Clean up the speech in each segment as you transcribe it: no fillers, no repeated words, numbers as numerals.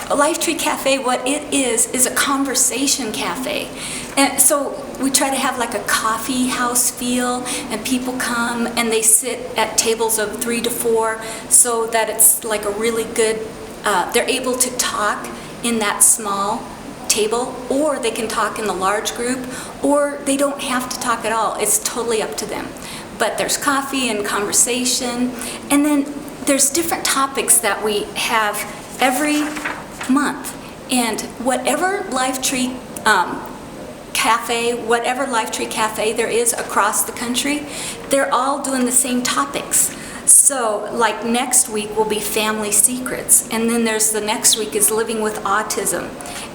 Lifetree Cafe, what it is a conversation cafe. And so we try to have like a coffee house feel, and people come and they sit at tables of 3 to 4 so that it's like a really good, they're able to talk in that small table, or they can talk in the large group, or they don't have to talk at all. It's totally up to them. But there's coffee and conversation, and then there's different topics that we have every month. And whatever Lifetree Cafe there is across the country, they're all doing the same topics. So like next week will be family secrets, and then there's the next week is living with autism,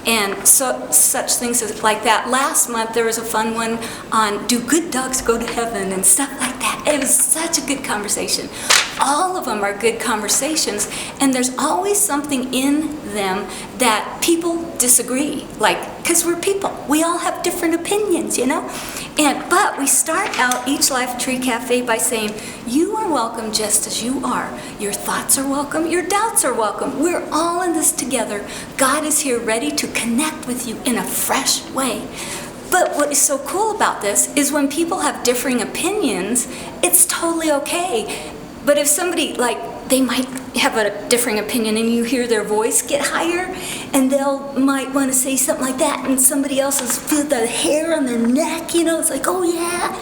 and so such things as like that. Last month there was a fun one on do good dogs go to heaven and stuff like that. It was such a good conversation. All of them are good conversations, and there's always something in them that people disagree, like, because we're people, we all have different opinions, you know. But we start out each Lifetree Cafe by saying, you are welcome just as you are. Your thoughts are welcome, your doubts are welcome. We're all in this together. God is here ready to connect with you in a fresh way. But what is so cool about this is when people have differing opinions, it's totally okay. But if somebody, like, they might have a differing opinion and you hear their voice get higher, and might want to say something like that, and somebody else's feel the hair on their neck, you know, it's like, oh yeah.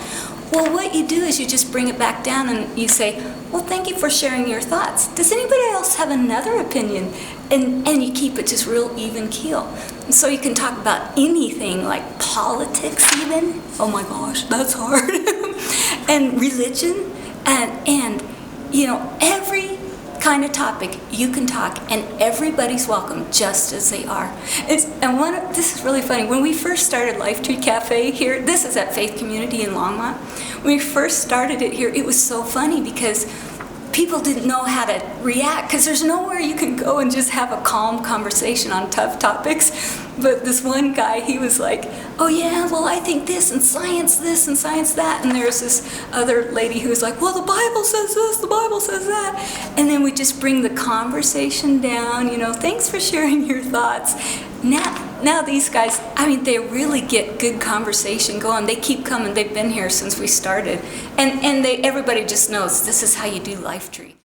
Well, what you do is you just bring it back down and you say, well, thank you for sharing your thoughts. Does anybody else have another opinion? And you keep it just real even keel. And so you can talk about anything, like politics even. Oh my gosh, that's hard. And religion, and you know, every kind of topic you can talk, and everybody's welcome just as they are. This is really funny. When we first started Lifetree Cafe here, this is at Faith Community in Longmont. When we first started it here, it was so funny because people didn't know how to react, because there's nowhere you can go and just have a calm conversation on tough topics. But this one guy, he was like, oh yeah, well I think this and science that, and there's this other lady who was like, well the Bible says this, the Bible says that. And then we just bring the conversation down, you know, thanks for sharing your thoughts. Now these guys, I mean, they really get good conversation going. They keep coming. They've been here since we started. And everybody just knows this is how you do Lifetree.